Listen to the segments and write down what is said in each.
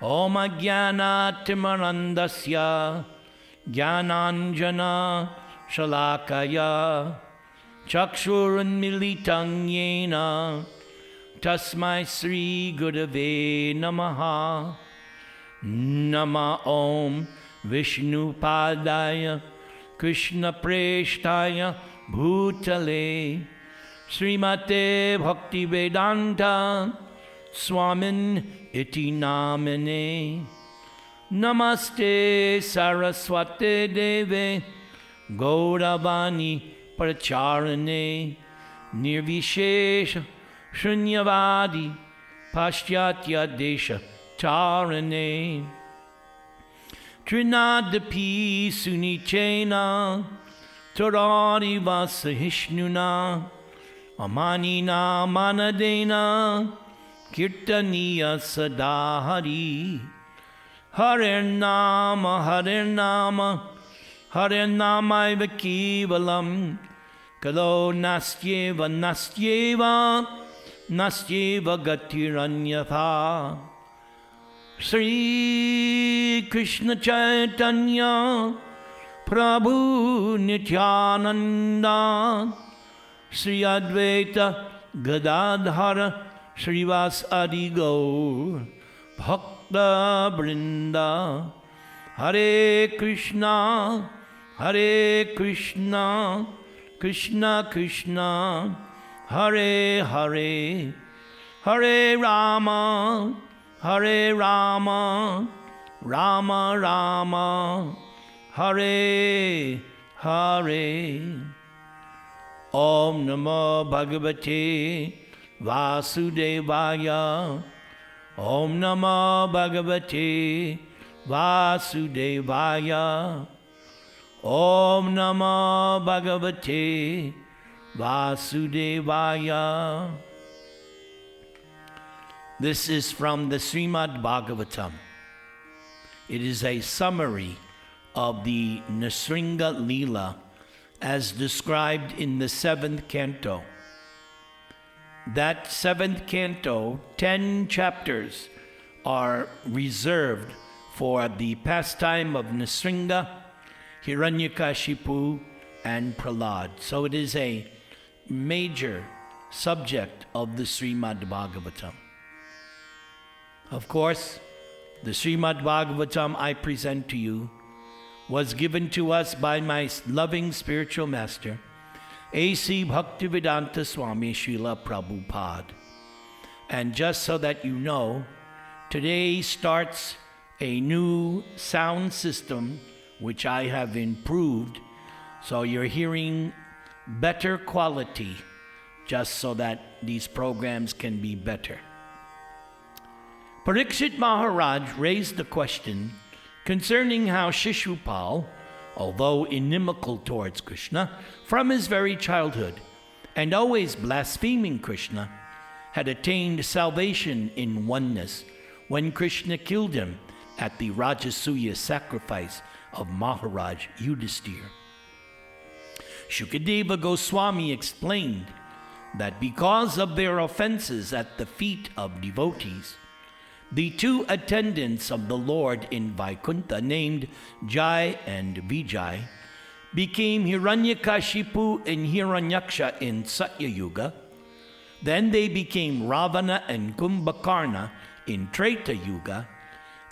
Om Ajnana-timirandasya Jnananjana Shalakaya Chakshurunmilitam Yena Tasmai Sri Gurave Namaha. Nama Om Vishnu Padaya Krishna Preshtaya Bhutale Srimate Bhakti Vedanta Swamin Iti Namine. Namaste Saraswate Deve Gauravani Pracharane Nirvishesha Shunyavadi Pashyatya Desha Tarane Trinadapi Sunichena Tarari Vasahishnuna Amanina Manadena Kirtaniya Sadahari Harinama Harinama Harinama Kevalam Kalo Nastyeva Nastyeva Nastyeva Gatiranyatha. Sri Krishna Chaitanya Prabhu Nityananda Sri Advaita Gadadhara Srivas Adi Gaur Bhakta Brinda. Hare Krishna Krishna Krishna Hare Hare Hare Rama Rama Rama Hare Hare. Om Namo Bhagavate Vasudevaya. Om Namo Bhagavate Vasudevaya. Om Namo Bhagavate Vasudevaya. This is from the Srimad Bhagavatam. It is a summary of the Nara-Singha-lila as described in the 7th canto. That 7th canto, 10 chapters are reserved for the pastime of Nara-Singha, Hiranyakashipu, and Prahlad. So it is a major subject of the Srimad Bhagavatam. Of course, the Srimad Bhagavatam I present to you was given to us by my loving spiritual master, A.C. Bhaktivedanta Swami Srila Prabhupada. And just so that you know, today starts a new sound system which I have improved, so you're hearing better quality, just so that these programs can be better. Parikshit Maharaj raised the question concerning how Shishupal, although inimical towards Krishna from his very childhood and always blaspheming Krishna, had attained salvation in oneness when Krishna killed him at the Rajasuya sacrifice of Maharaj Yudhisthira. Shukadeva Goswami explained that because of their offenses at the feet of devotees, the two attendants of the Lord in Vaikuntha, named Jai and Vijay, became Hiranyakashipu and Hiranyaksha in Satya Yuga. Then they became Ravana and Kumbhakarna in Treta Yuga,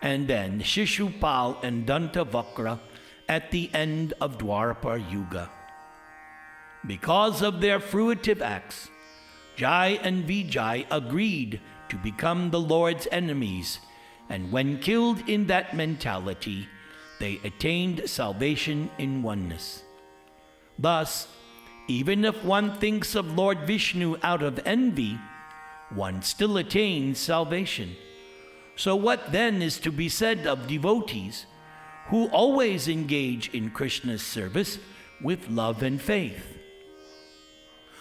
and then Shishupal and Dantavakra at the end of Dwapara Yuga. Because of their fruitive acts, Jai and Vijay agreed to become the Lord's enemies, and when killed in that mentality, they attained salvation in oneness. Thus, even if one thinks of Lord Vishnu out of envy, one still attains salvation. So what then is to be said of devotees who always engage in Krishna's service with love and faith?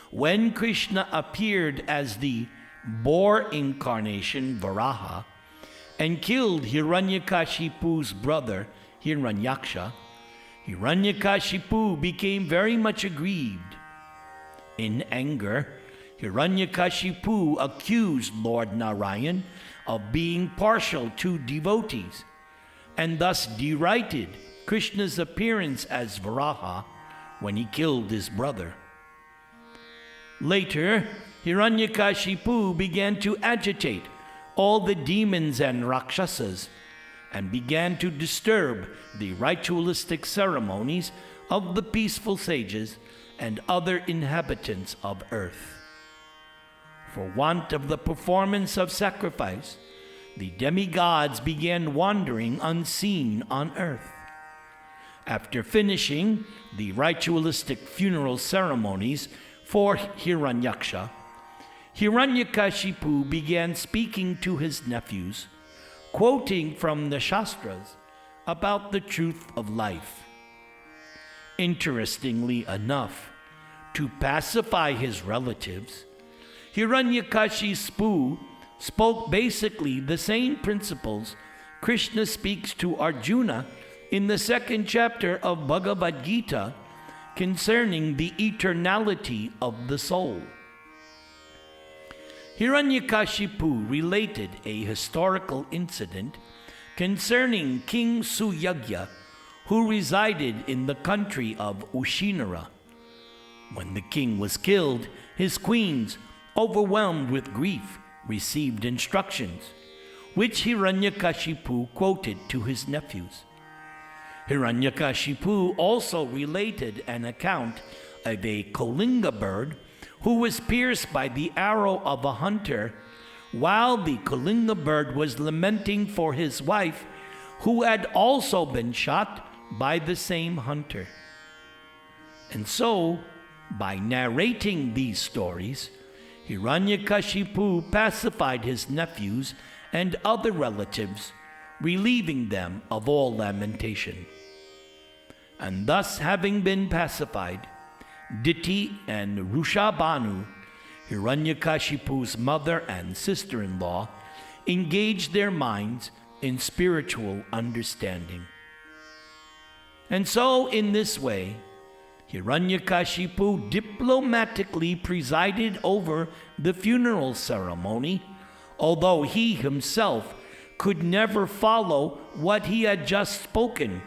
When Krishna appeared as the boar incarnation Varaha and killed Hiranyakashipu's brother Hiranyaksha, Hiranyakashipu became very much aggrieved. In anger, Hiranyakashipu accused Lord Narayan of being partial to devotees, and thus derided Krishna's appearance as Varaha when he killed his brother. Later, Hiranyakashipu began to agitate all the demons and Rakshasas and began to disturb the ritualistic ceremonies of the peaceful sages and other inhabitants of earth. For want of the performance of sacrifice, the demigods began wandering unseen on earth. After finishing the ritualistic funeral ceremonies for Hiranyaksha, Hiranyakashipu began speaking to his nephews, quoting from the Shastras about the truth of life. Interestingly enough, to pacify his relatives, Hiranyakashipu spoke basically the same principles Krishna speaks to Arjuna in the 2nd chapter of Bhagavad Gita concerning the eternality of the soul. Hiranyakashipu related a historical incident concerning King Suyagya, who resided in the country of Ushinara. When the king was killed, his queens, overwhelmed with grief, received instructions, which Hiranyakashipu quoted to his nephews. Hiranyakashipu also related an account of a Kalinga bird who was pierced by the arrow of a hunter, while the Kalinga bird was lamenting for his wife, who had also been shot by the same hunter. And so, by narrating these stories, Hiranyakashipu pacified his nephews and other relatives, relieving them of all lamentation. And thus, having been pacified, Diti and Rushabanu, Hiranyakashipu's mother and sister-in-law, engaged their minds in spiritual understanding. And so, in this way, Hiranyakashipu diplomatically presided over the funeral ceremony, although he himself could never follow what he had just spoken,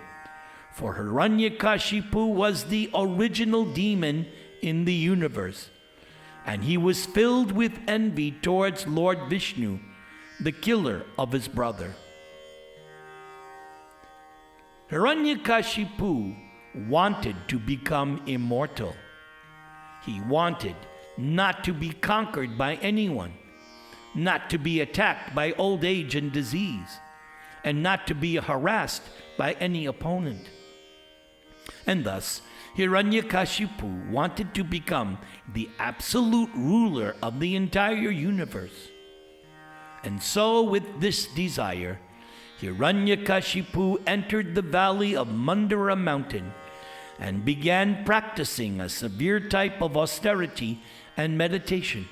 for Hiranyakashipu was the original demon in the universe, and he was filled with envy towards Lord Vishnu, the killer of his brother. Hiranyakashipu wanted to become immortal. He wanted not to be conquered by anyone, not to be attacked by old age and disease, and not to be harassed by any opponent. And thus, Hiranyakashipu wanted to become the absolute ruler of the entire universe. And so, with this desire, Hiranyakashipu entered the valley of Mandara mountain and began practicing a severe type of austerity and meditation.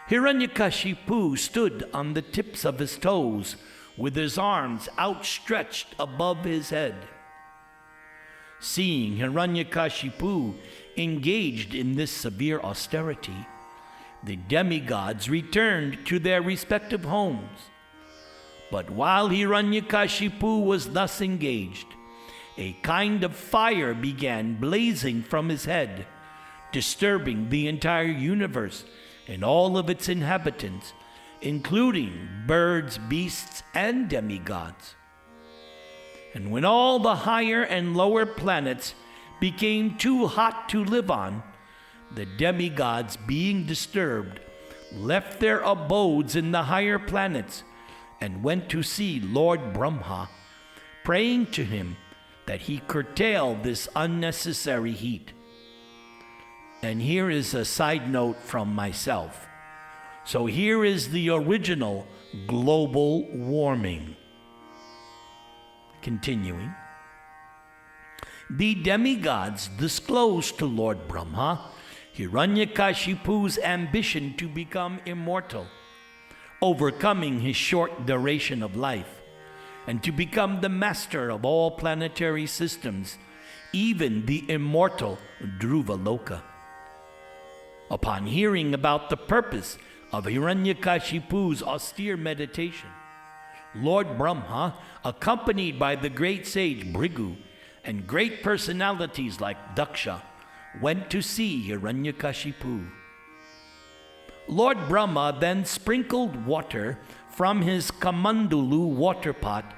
Hiranyakashipu stood on the tips of his toes with his arms outstretched above his head. Seeing Hiranyakashipu engaged in this severe austerity, the demigods returned to their respective homes. But while Hiranyakashipu was thus engaged, a kind of fire began blazing from his head, disturbing the entire universe and all of its inhabitants, including birds, beasts, and demigods. And when all the higher and lower planets became too hot to live on, the demigods, being disturbed, left their abodes in the higher planets and went to see Lord Brahma, praying to him that he curtail this unnecessary heat. And here is a side note from myself. So here is the original global warming. Continuing, the demigods disclosed to Lord Brahma Hiranyakashipu's ambition to become immortal, overcoming his short duration of life, and to become the master of all planetary systems, even the immortal Dhruvaloka. Upon hearing about the purpose of Hiranyakashipu's austere meditation, Lord Brahma, accompanied by the great sage Bhrigu and great personalities like Daksha, went to see Hiranyakashipu. Lord Brahma then sprinkled water from his Kamandulu water pot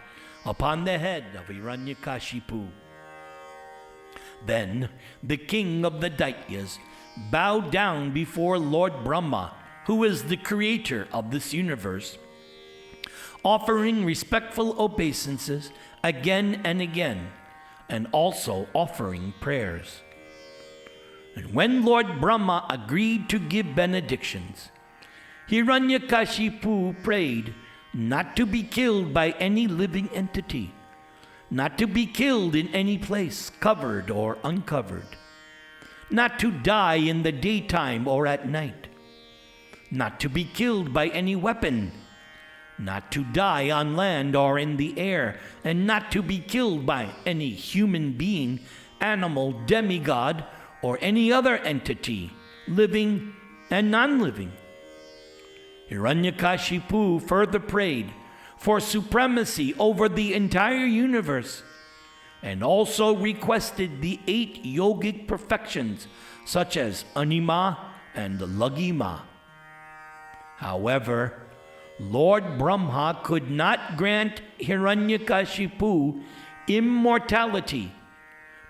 upon the head of Hiranyakashipu. Then the king of the Daityas bowed down before Lord Brahma, who is the creator of this universe, offering respectful obeisances again and again, and also offering prayers. And when Lord Brahma agreed to give benedictions, Hiranyakashipu prayed not to be killed by any living entity, not to be killed in any place, covered or uncovered, not to die in the daytime or at night, not to be killed by any weapon, not to die on land or in the air, and not to be killed by any human being, animal, demigod, or any other entity, living and non-living. Hiranyakashipu further prayed for supremacy over the entire universe, and also requested the 8 yogic perfections, such as Anima and Lagima. However, Lord Brahma could not grant Hiranyakashipu immortality,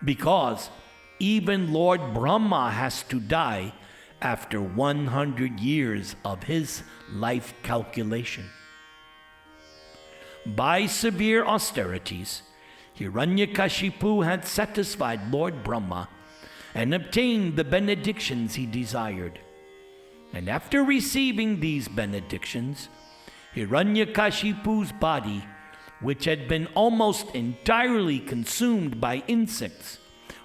because even Lord Brahma has to die after 100 years of his life calculation. By severe austerities, Hiranyakashipu had satisfied Lord Brahma and obtained the benedictions he desired. And after receiving these benedictions, Hiranyakashipu's body, which had been almost entirely consumed by insects,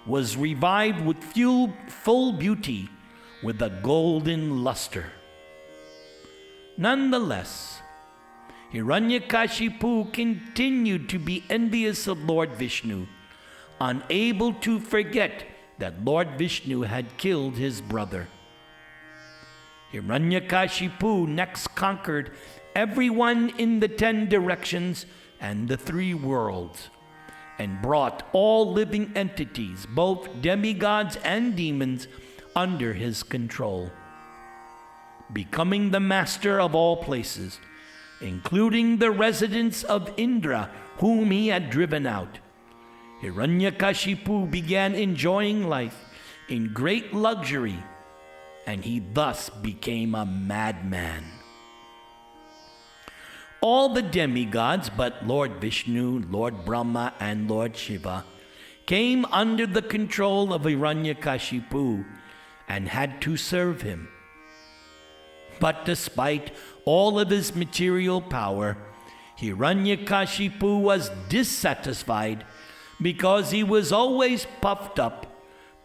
was revived with full beauty with a golden luster. Nonetheless, Hiranyakashipu continued to be envious of Lord Vishnu, unable to forget that Lord Vishnu had killed his brother. Hiranyakashipu next conquered everyone in the 10 directions and the 3 worlds, and brought all living entities, both demigods and demons, under his control. Becoming the master of all places, including the residents of Indra, whom he had driven out, Hiranyakashipu began enjoying life in great luxury, and he thus became a madman. All the demigods but Lord Vishnu, Lord Brahma, and Lord Shiva came under the control of Hiranyakashipu and had to serve him. But despite all of his material power, Hiranyakashipu was dissatisfied because he was always puffed up,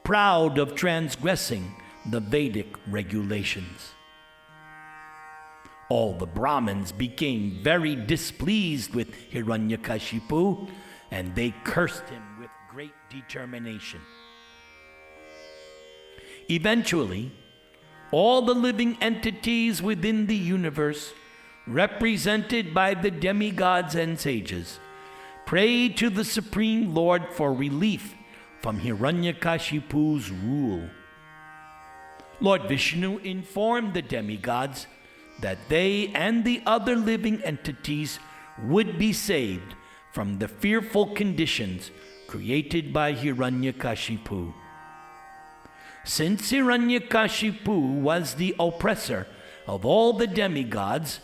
proud of transgressing the Vedic regulations. All the Brahmins became very displeased with Hiranyakashipu, and they cursed him with great determination. Eventually, all the living entities within the universe, represented by the demigods and sages, prayed to the Supreme Lord for relief from Hiranyakashipu's rule. Lord Vishnu informed the demigods that they and the other living entities would be saved from the fearful conditions created by Hiranyakashipu. Since Hiranyakashipu was the oppressor of all the demigods,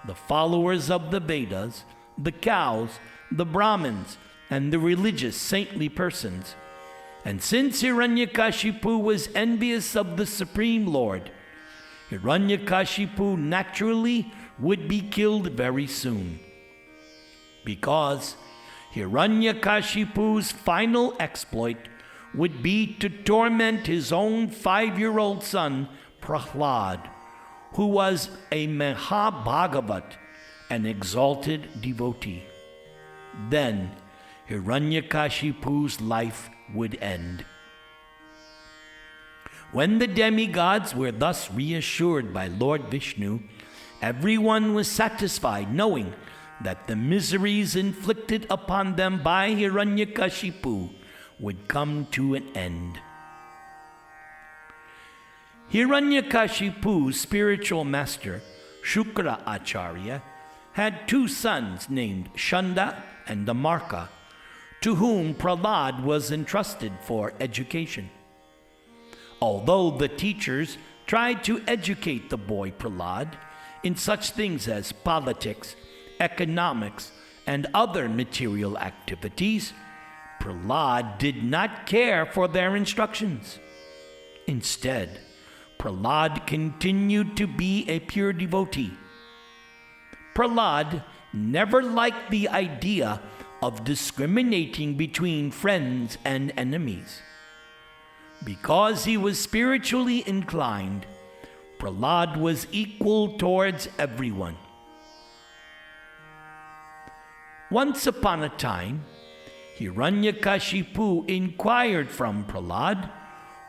the followers of the Vedas, the cows, the Brahmins, and the religious saintly persons, and since Hiranyakashipu was envious of the Supreme Lord, Hiranyakashipu naturally would be killed very soon, because Hiranyakashipu's final exploit would be to torment his own 5-year-old son, Prahlad, who was a Mahabhagavat, an exalted devotee. Then Hiranyakashipu's life would end. When the demigods were thus reassured by Lord Vishnu, everyone was satisfied knowing that the miseries inflicted upon them by Hiranyakashipu would come to an end. Hiranyakashipu's spiritual master, Shukra Acharya, had two sons named Shanda and Damarka, to whom Prahlad was entrusted for education. Although the teachers tried to educate the boy Prahlad in such things as politics, economics, and other material activities, Prahlad did not care for their instructions. Instead, Prahlad continued to be a pure devotee. Prahlad never liked the idea of discriminating between friends and enemies. Because he was spiritually inclined, Prahlad was equal towards everyone. Once upon a time, Hiranyakashipu inquired from Prahlad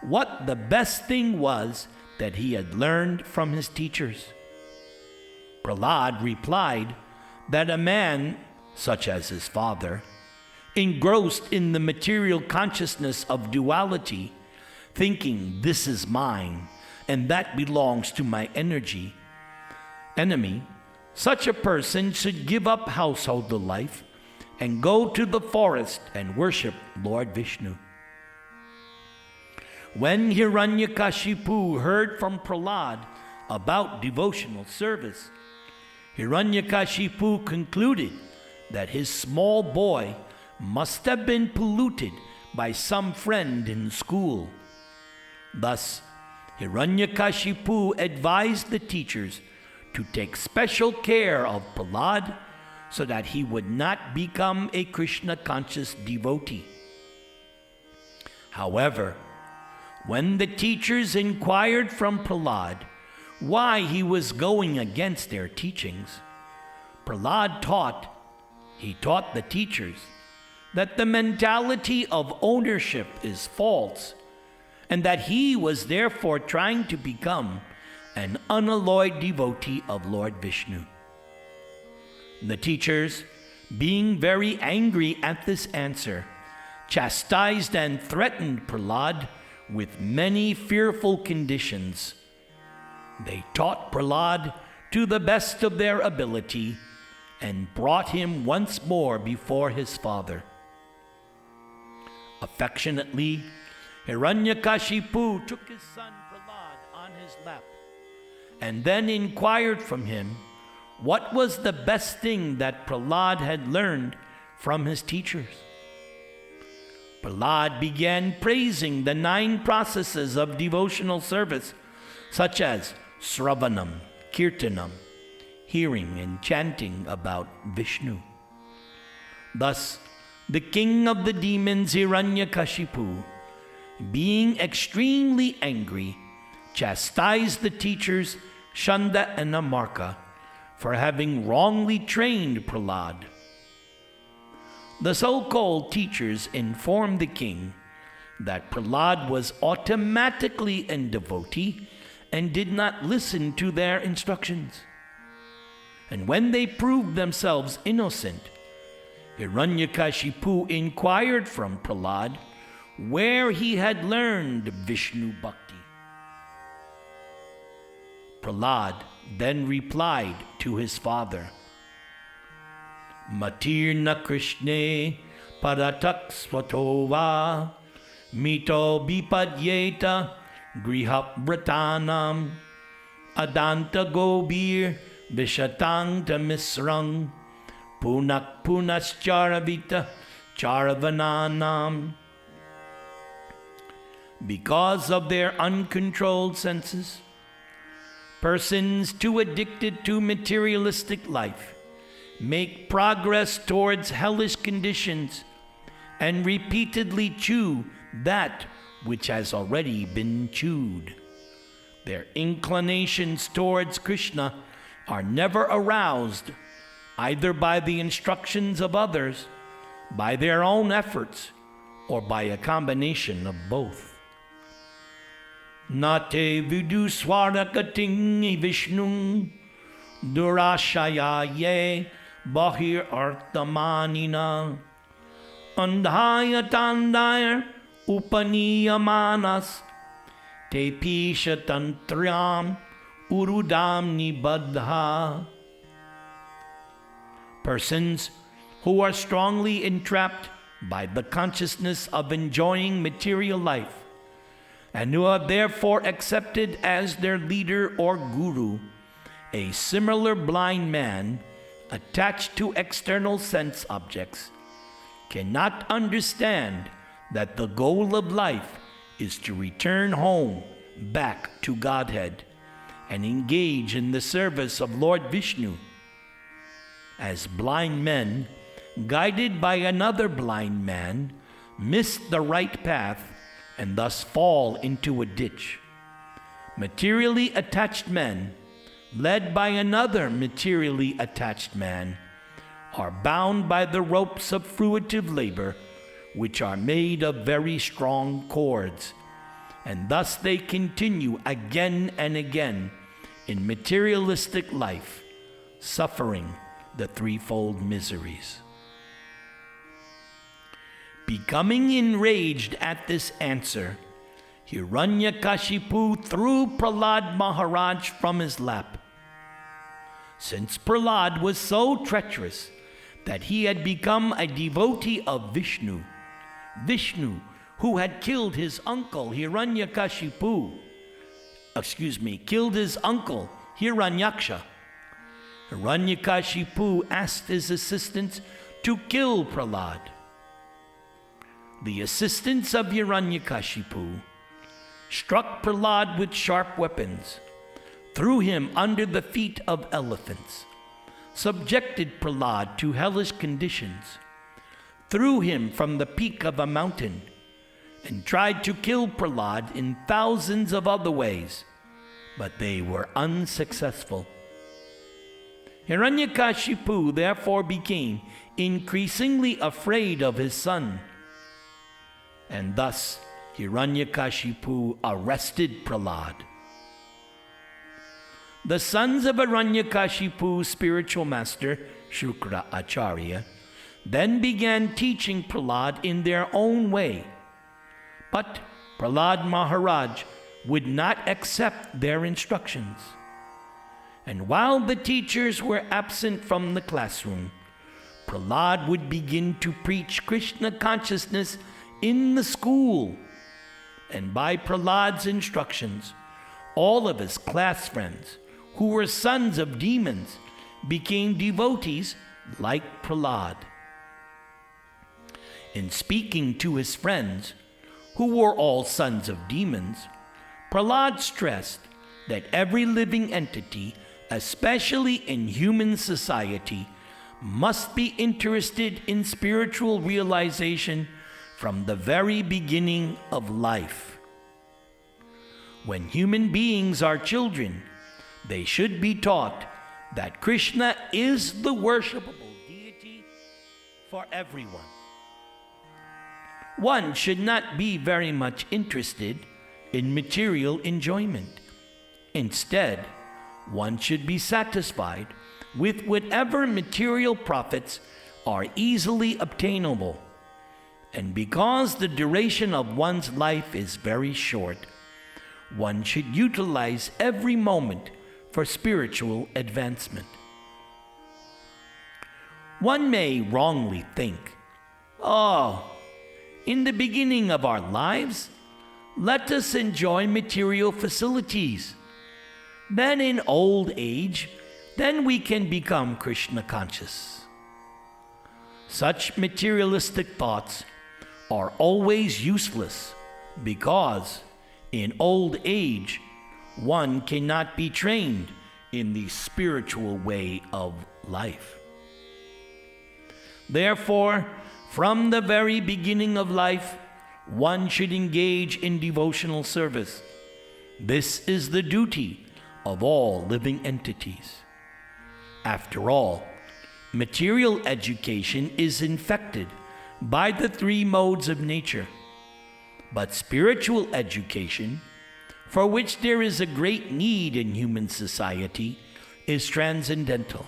what the best thing was that he had learned from his teachers. Prahlad replied that a man, such as his father, engrossed in the material consciousness of duality, thinking this is mine and that belongs to my enemy, such a person should give up household life and go to the forest and worship Lord Vishnu. When Hiranyakashipu heard from Prahlad about devotional service, Hiranyakashipu concluded that his small boy must have been polluted by some friend in school. Thus, Hiranyakashipu advised the teachers to take special care of Prahlad so that he would not become a Krishna-conscious devotee. However, when the teachers inquired from Prahlad why he was going against their teachings, Prahlad taught the teachers that the mentality of ownership is false and that he was therefore trying to become an unalloyed devotee of Lord Vishnu. The teachers, being very angry at this answer, chastised and threatened Prahlad with many fearful conditions. They taught Prahlad to the best of their ability and brought him once more before his father. Affectionately, Hiranyakashipu took his son Prahlad on his lap and then inquired from him what was the best thing that Prahlad had learned from his teachers. Prahlad began praising the 9 processes of devotional service, such as Sravanam, Kirtanam, hearing and chanting about Vishnu. Thus, the king of the demons, Hiranyakashipu, being extremely angry, chastised the teachers Shanda and Damarka for having wrongly trained Prahlad. The so-called teachers informed the king that Prahlad was automatically a devotee and did not listen to their instructions. And when they proved themselves innocent, Hiranyakashipu inquired from Prahlad where he had learned Vishnu Bhakti. Prahlad then replied to his father, Matirna Krishne Paratak Svatova Mito Bipadyeta Grihapratanam Adanta Gobir Vishatangta Misrang Punak Punascharavita Charavananam. Because of their uncontrolled senses, persons too addicted to materialistic life make progress towards hellish conditions and repeatedly chew that which has already been chewed. Their inclinations towards Krishna are never aroused either by the instructions of others, by their own efforts, or by a combination of both. Nate viduswara kating Vishnu Durashaya ye Bahir Artamanina Andhaya Tandayar Upaniyamanas Te Pisha Tantryam Urudam Nibadha. Persons who are strongly entrapped by the consciousness of enjoying material life and who have therefore accepted as their leader or guru a similar blind man attached to external sense objects, cannot understand that the goal of life is to return home back to Godhead and engage in the service of Lord Vishnu. As blind men, guided by another blind man, miss the right path and thus fall into a ditch. Materially attached men, led by another materially attached man, are bound by the ropes of fruitive labor, which are made of very strong cords, and thus they continue again and again in materialistic life, suffering the threefold miseries. Becoming enraged at this answer, Hiranyakashipu threw Prahlad Maharaj from his lap. Since Prahlad was so treacherous that he had become a devotee of Vishnu, who had killed his uncle Hiranyaksha, Hiranyakashipu asked his assistants to kill Prahlad. The assistants of Hiranyakashipu struck Prahlad with sharp weapons, threw him under the feet of elephants, subjected Prahlad to hellish conditions, threw him from the peak of a mountain, and tried to kill Prahlad in thousands of other ways, but they were unsuccessful. Hiranyakashipu therefore became increasingly afraid of his son, and thus Hiranyakashipu arrested Prahlad. The sons of Hiranyakashipu's spiritual master, Shukra Acharya, then began teaching Prahlad in their own way. But Prahlad Maharaj would not accept their instructions. And while the teachers were absent from the classroom, Prahlad would begin to preach Krishna consciousness in the school. And by Prahlad's instructions, all of his class friends, who were sons of demons, became devotees like Prahlad. In speaking to his friends, who were all sons of demons, Prahlad stressed that every living entity, especially in human society, must be interested in spiritual realization from the very beginning of life. When human beings are children, they should be taught that Krishna is the worshipable deity for everyone. One should not be very much interested in material enjoyment. Instead, one should be satisfied with whatever material profits are easily obtainable. And because the duration of one's life is very short, one should utilize every moment for spiritual advancement. One may wrongly think, in the beginning of our lives, let us enjoy material facilities. Then in old age, then we can become Krishna conscious. Such materialistic thoughts are always useless because in old age, one cannot be trained in the spiritual way of life. Therefore, from the very beginning of life, one should engage in devotional service. This is the duty of all living entities. After all, material education is infected by the three modes of nature, but spiritual education, for which there is a great need in human society, is transcendental.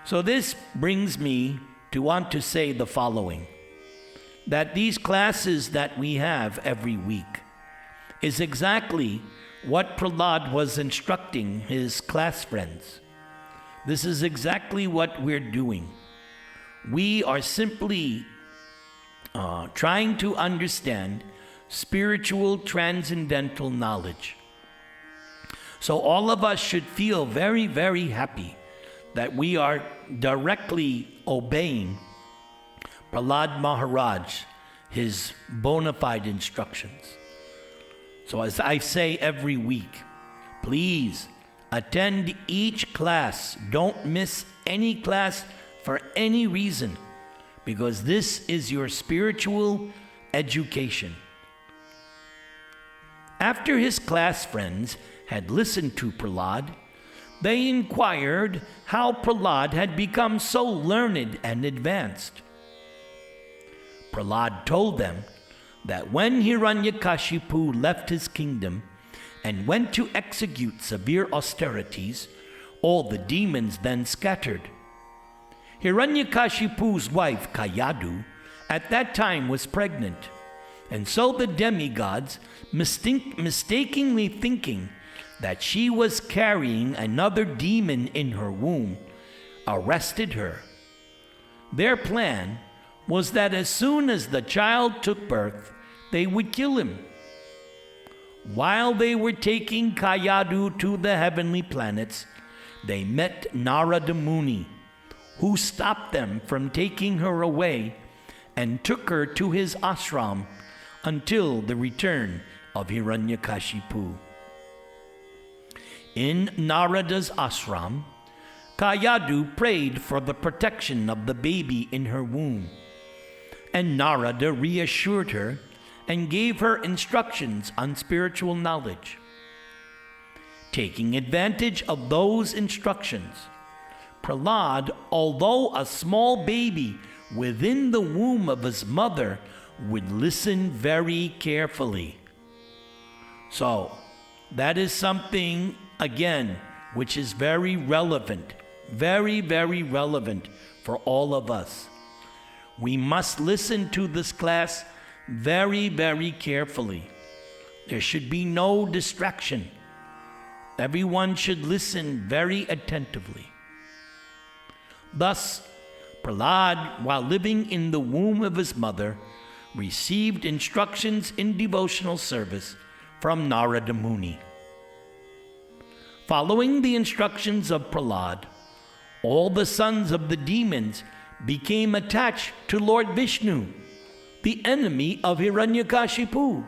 So this brings me to want to say the following, that these classes that we have every week is exactly what Prahlad was instructing his class friends. This is exactly what we're doing. We are simply trying to understand spiritual transcendental knowledge. So all of us should feel very, very happy that we are directly obeying Prahlad Maharaj, his bona fide instructions. So as I say every week, please attend each class. Don't miss any class for any reason, because this is your spiritual education. After his class friends had listened to Prahlad, they inquired how Prahlad had become so learned and advanced. Prahlad told them that when Hiranyakashipu left his kingdom and went to execute severe austerities, all the demons then scattered. Hiranyakashipu's wife, Kayadu, at that time was pregnant, and so the demigods, mistakenly thinking that she was carrying another demon in her womb, arrested her. Their plan was that as soon as the child took birth, they would kill him. While they were taking Kayadu to the heavenly planets, they met Narada Muni, who stopped them from taking her away and took her to his ashram until the return of Hiranyakashipu. In Narada's ashram, Kayadu prayed for the protection of the baby in her womb, and Narada reassured her and gave her instructions on spiritual knowledge. Taking advantage of those instructions, Prahlad, although a small baby within the womb of his mother, would listen very carefully. So, that is something, again, which is very relevant, very, very relevant for all of us. We must listen to this class very, very carefully. There should be no distraction. Everyone should listen very attentively. Thus, Prahlad, while living in the womb of his mother, received instructions in devotional service from Narada Muni. Following the instructions of Prahlad, all the sons of the demons became attached to Lord Vishnu, the enemy of Hiranyakashipu.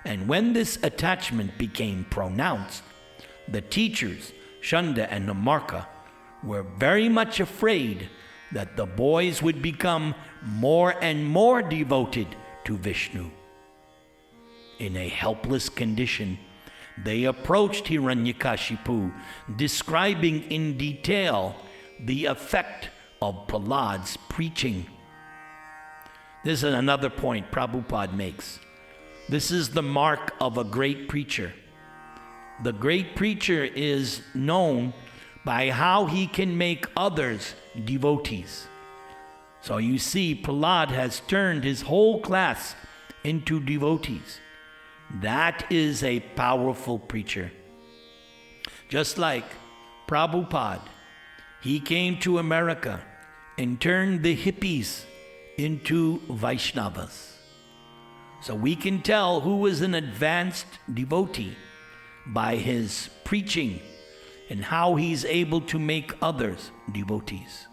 And when this attachment became pronounced, the teachers, Shanda and Namarka, were very much afraid that the boys would become more and more devoted to Vishnu. In a helpless condition, they approached Hiranyakashipu, describing in detail the effect of Prahlad's preaching. This is another point Prabhupada makes. This is the mark of a great preacher. The great preacher is known by how he can make others devotees. So you see, Prahlad has turned his whole class into devotees. That is a powerful preacher. Just like Prabhupada, he came to America and turned the hippies into Vaishnavas. So we can tell who is an advanced devotee by his preaching and how he's able to make others devotees.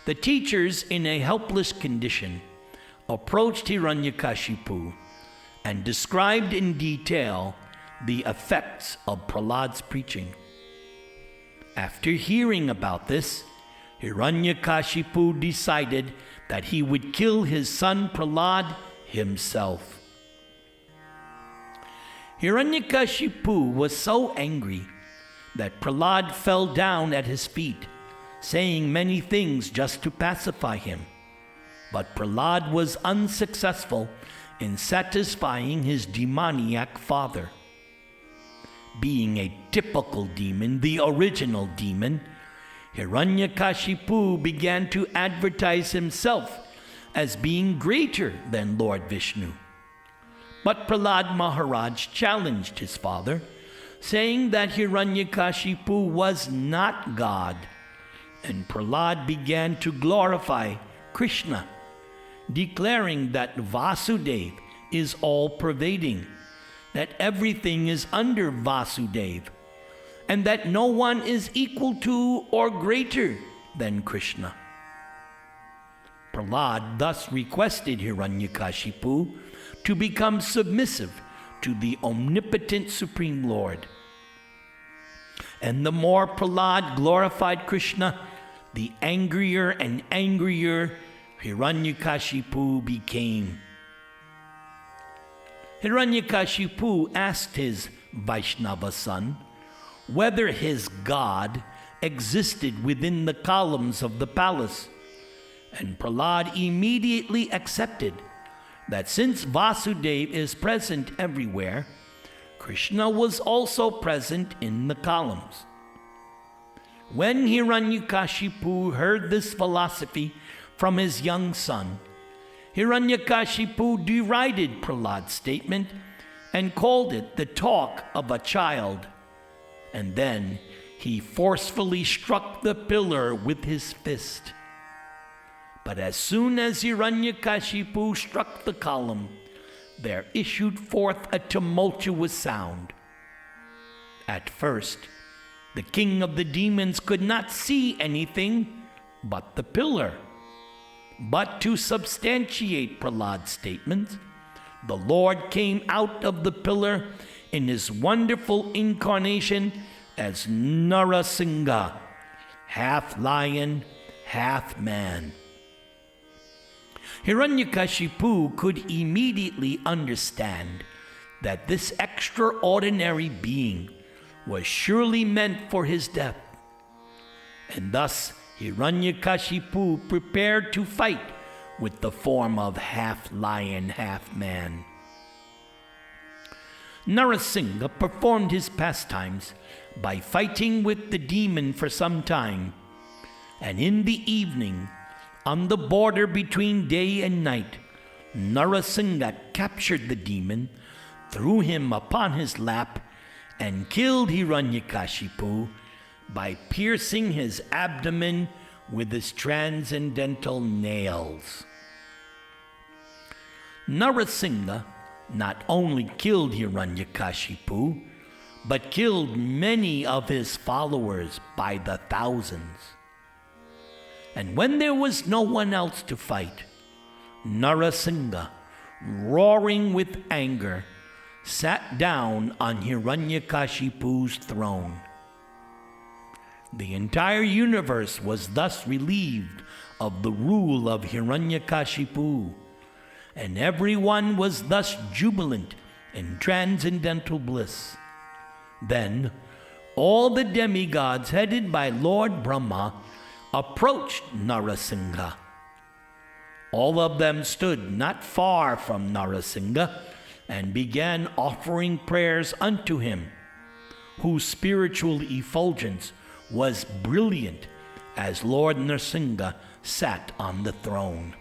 The teachers, in a helpless condition, approached Hiranyakashipu and described in detail the effects of Prahlad's preaching. After hearing about this, Hiranyakashipu decided that he would kill his son Prahlad himself. Hiranyakashipu was so angry that Prahlad fell down at his feet, saying many things just to pacify him. But Prahlad was unsuccessful in satisfying his demoniac father. Being a typical demon, the original demon, Hiranyakashipu began to advertise himself as being greater than Lord Vishnu. But Prahlad Maharaj challenged his father, saying that Hiranyakashipu was not God, and Prahlad began to glorify Krishna, declaring that Vasudeva is all-pervading, that everything is under Vasudeva, and that no one is equal to or greater than Krishna. Prahlad thus requested Hiranyakashipu to become submissive to the omnipotent Supreme Lord. And the more Prahlad glorified Krishna, the angrier and angrier Hiranyakashipu became. Hiranyakashipu asked his Vaishnava son whether his god existed within the columns of the palace, and Prahlad immediately accepted that since Vasudeva is present everywhere, Krishna was also present in the columns. When Hiranyakashipu heard this philosophy from his young son, Hiranyakashipu derided Prahlad's statement and called it the talk of a child. And then he forcefully struck the pillar with his fist. But as soon as Hiranyakashipu struck the column, there issued forth a tumultuous sound. At first, the king of the demons could not see anything but the pillar. But to substantiate Prahlad's statement, the Lord came out of the pillar in his wonderful incarnation as Nara-Singha, half lion, half man. Hiranyakashipu could immediately understand that this extraordinary being was surely meant for his death. And thus Hiranyakashipu prepared to fight with the form of half lion, half man. Nara-Singha performed his pastimes by fighting with the demon for some time, and in the evening, on the border between day and night, Nara-Singha captured the demon, threw him upon his lap, and killed Hiranyakashipu by piercing his abdomen with his transcendental nails. Nara-Singha not only killed Hiranyakashipu, but killed many of his followers by the thousands. And when there was no one else to fight, Nara-Singha, roaring with anger, sat down on Hiranyakashipu's throne. The entire universe was thus relieved of the rule of Hiranyakashipu, and everyone was thus jubilant in transcendental bliss. Then all the demigods headed by Lord Brahma approached Nara-Singha. All of them stood not far from Nara-Singha and began offering prayers unto him, whose spiritual effulgence was brilliant as Lord Nrsimha sat on the throne.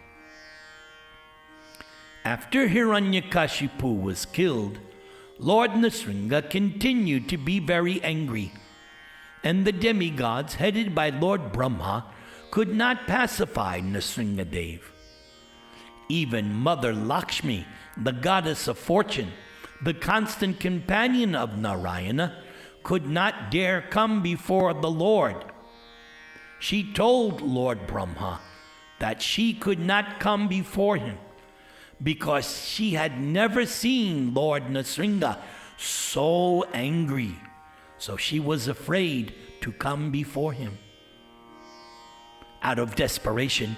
After Hiranyakashipu was killed, Lord Nrsimha continued to be very angry, and the demigods headed by Lord Brahma could not pacify Nrsimhadev. Even Mother Lakshmi, the goddess of fortune, the constant companion of Narayana, could not dare come before the Lord. She told Lord Brahma that she could not come before him because she had never seen Lord Nrsimha so angry, so she was afraid to come before him. Out of desperation,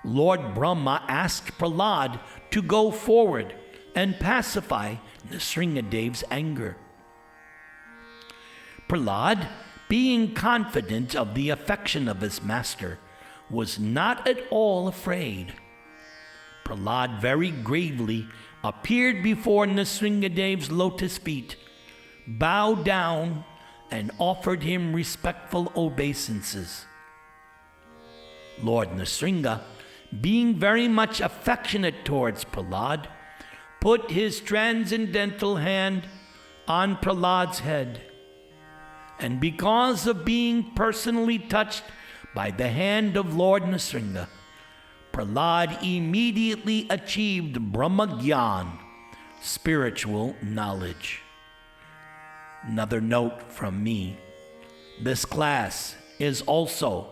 Lord Brahma asked Prahlad to go forward and pacify Nrsimhadev's anger. Prahlad, being confident of the affection of his master, was not at all afraid. Prahlad very gravely appeared before Nrsingadev's lotus feet, bowed down, and offered him respectful obeisances. Lord Nrsinga, being very much affectionate towards Prahlad, put his transcendental hand on Prahlad's head. And because of being personally touched by the hand of Lord Nrsinga, Prahlad immediately achieved Brahmagyan, spiritual knowledge. Another note from me, this class is also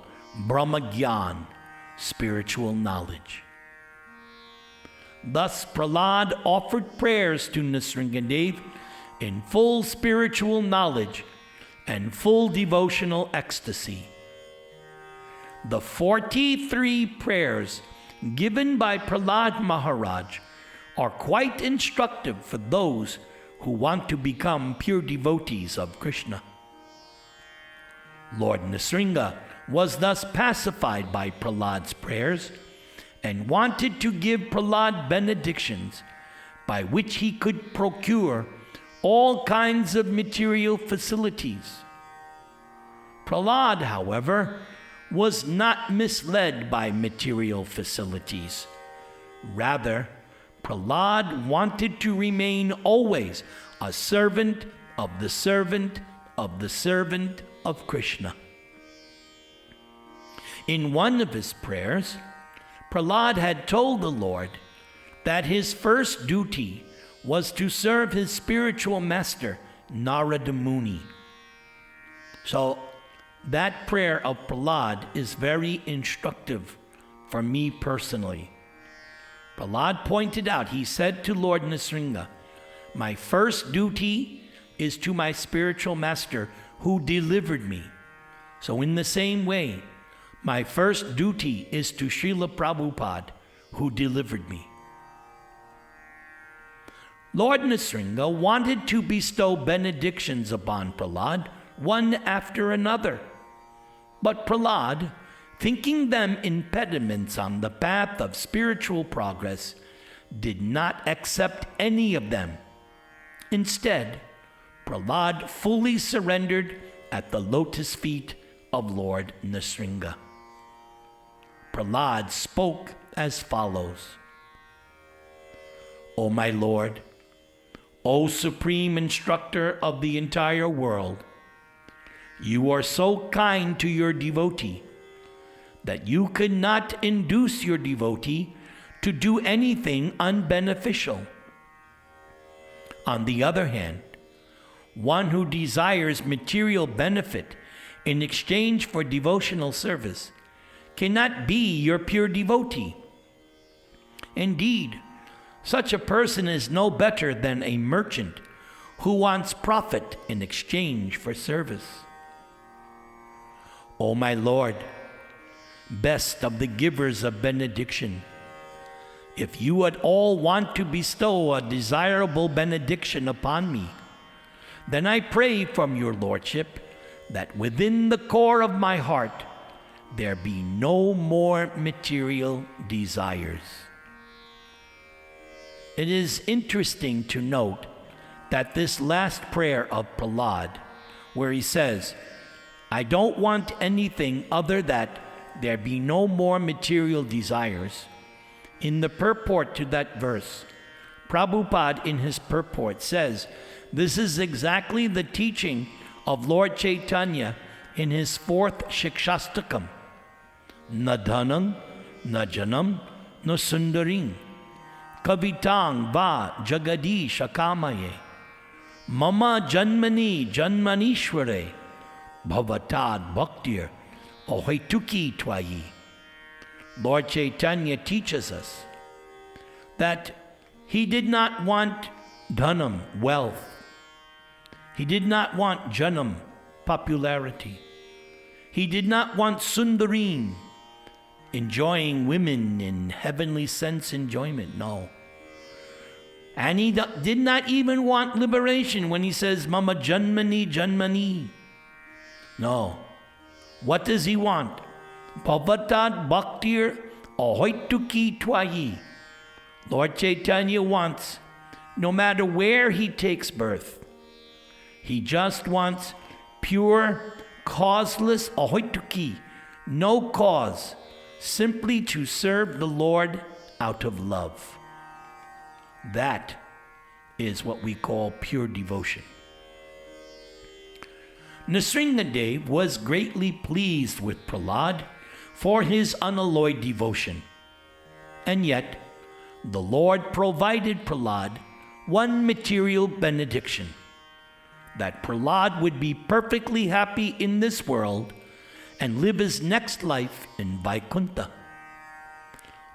Brahmagyan, spiritual knowledge. Thus Prahlad offered prayers to Nrsingadev in full spiritual knowledge and full devotional ecstasy. The 43 prayers given by Prahlad Maharaj are quite instructive for those who want to become pure devotees of Krishna. Lord Nrsinga was thus pacified by Prahlad's prayers and wanted to give Prahlad benedictions by which he could procure all kinds of material facilities. Prahlad, however, was not misled by material facilities. Rather, Prahlad wanted to remain always a servant of the servant of the servant of Krishna. In one of his prayers, Prahlad had told the Lord that his first duty was to serve his spiritual master, Narada Muni. So, that prayer of Prahlad is very instructive for me personally. Prahlad pointed out, he said to Lord Nrsinga, my first duty is to my spiritual master who delivered me. So in the same way, my first duty is to Srila Prabhupada who delivered me. Lord Nrsinga wanted to bestow benedictions upon Prahlad, one after another. But Prahlad, thinking them impediments on the path of spiritual progress, did not accept any of them. Instead, Prahlad fully surrendered at the lotus feet of Lord Nrsinga. Prahlad spoke as follows: O my Lord, O Supreme Instructor of the entire world, you are so kind to your devotee that you could not induce your devotee to do anything unbeneficial. On the other hand, one who desires material benefit in exchange for devotional service cannot be your pure devotee. Indeed, such a person is no better than a merchant who wants profit in exchange for service. O my Lord, best of the givers of benediction, if you at all want to bestow a desirable benediction upon me, then I pray from your Lordship that within the core of my heart there be no more material desires. It is interesting to note that this last prayer of Prahlad, where he says, I don't want anything other that there be no more material desires, in the purport to that verse, Prabhupada in his purport says, this is exactly the teaching of Lord Chaitanya in his fourth Shikshastakam. Na dhanam, na janam, na sundaring, kavitang va jagadish akamaye, mama janmani janmanishware, bhavatad bhaktir ahoituki twayi. Lord Chaitanya teaches us that he did not want dhanam, wealth. He did not want janam, popularity. He did not want sundarim, enjoying women in heavenly sense enjoyment. No. And he did not even want liberation when he says, Mama janmani janmani. No. What does he want? Bhavatad bhaktir ahoituki twayi. Lord Chaitanya wants, no matter where he takes birth, he just wants pure, causeless ahoituki, no cause, simply to serve the Lord out of love. That is what we call pure devotion. Nrsingadev was greatly pleased with Prahlad for his unalloyed devotion. And yet, the Lord provided Prahlad one material benediction, that Prahlad would be perfectly happy in this world and live his next life in Vaikuntha.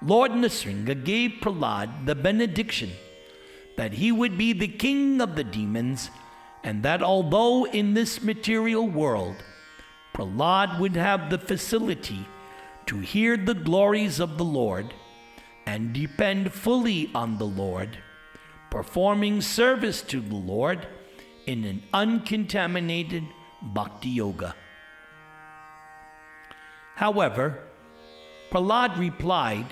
Lord Nrsinga gave Prahlad the benediction that he would be the king of the demons, and that although in this material world Prahlad would have the facility to hear the glories of the Lord and depend fully on the Lord, performing service to the Lord in an uncontaminated bhakti yoga. However, Prahlad replied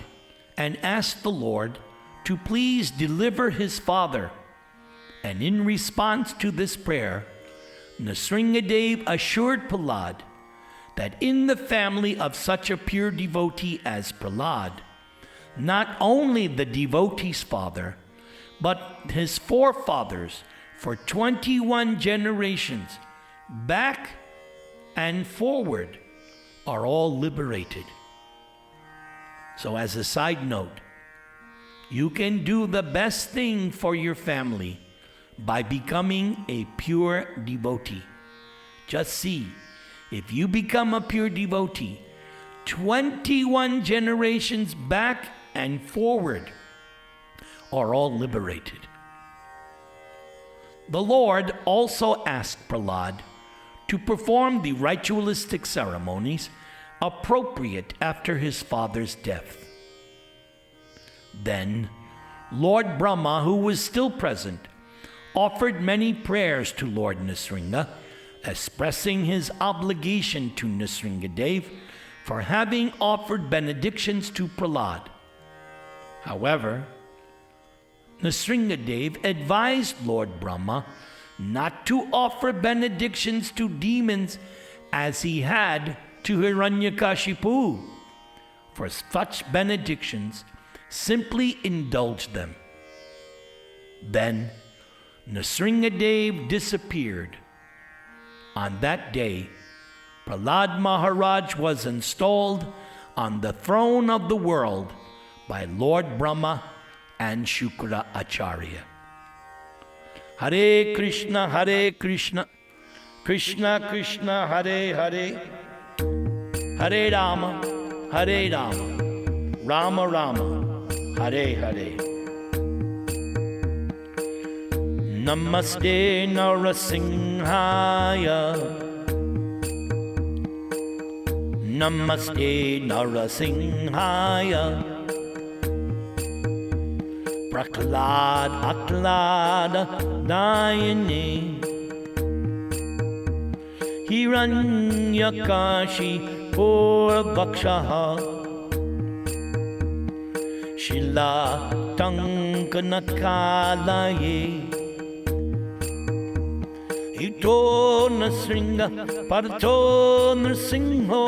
and asked the Lord to please deliver his father, and in response to this prayer, Nrsingadev assured Prahlad that in the family of such a pure devotee as Prahlad, not only the devotee's father, but his forefathers for 21 generations, back and forward, are all liberated. So as a side note, you can do the best thing for your family by becoming a pure devotee. Just see, if you become a pure devotee, 21 generations back and forward are all liberated. The Lord also asked Prahlad to perform the ritualistic ceremonies appropriate after his father's death. Then Lord Brahma, who was still present, offered many prayers to Lord Nrsinga, expressing his obligation to Nrsingadev for having offered benedictions to Prahlad. However, Nrsingadev advised Lord Brahma not to offer benedictions to demons as he had to Hiranyakashipu, for such benedictions simply indulged them. Then Nrsingadev disappeared. On that day, Prahlad Maharaj was installed on the throne of the world by Lord Brahma and Shukra Acharya. Hare Krishna, Krishna Krishna, Hare Hare, Hare Rama, Rama Rama, Hare Hare. Namaste Nara-Singhaya, Namaste Nara-Singhaya, Prahlad Ahlada Dayane, Hiranyakashi Purvakshaha, Shila Tankanakalaye, Ito Nrsinga Parto Nrsinho,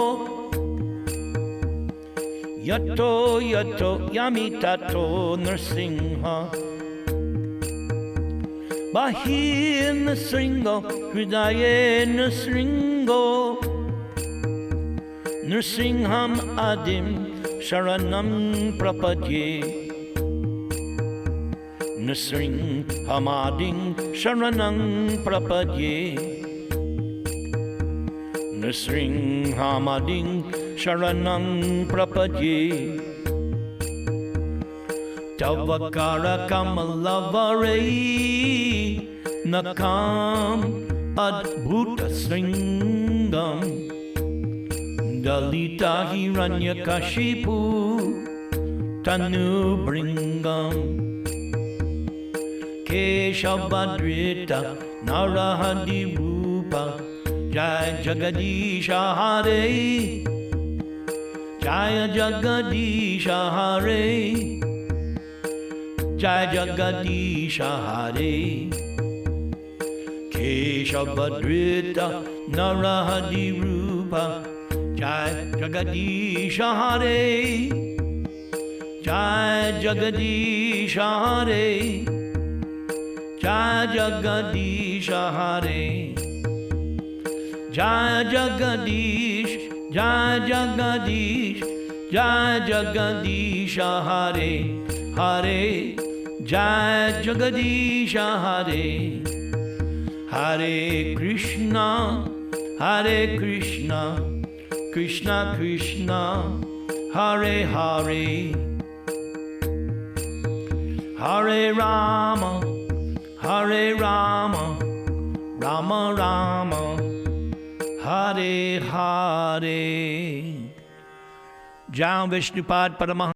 Yato Yamitato Nrsinha, Bahir Nrsingo Hridaye Nrsingo, Nrsingham Adim Sharanam Prapadye, Nrsinghamadim Sharanam Prapadye, Nrsinghamadim Sharanam Prapadye, Tavakara Kamalavare Nakam Adbhuta Sringam, Dalita Hiranyakashipu Tanu Bringam, Keshavadrita Narahadi Rupa, Jai Jagadisha Hare, Jaya Jagadisha Hare, Jai Jagadisha Hare. Keshavadrita Narahadi Rupa. Jai Jagadisha Hare. Jai Jagadisha Hare. Jai Jagadisha Hare. Jai Jagadish, Jai Jagadish, Jai Jagadisha Hare. Hare. Jai Jagadisha Hare. Hare Krishna, Hare Krishna, Krishna Krishna, Hare Hare. Hare Rama, Hare Rama, Rama Rama, Hare Hare. Jai Vishnupad Paramaham.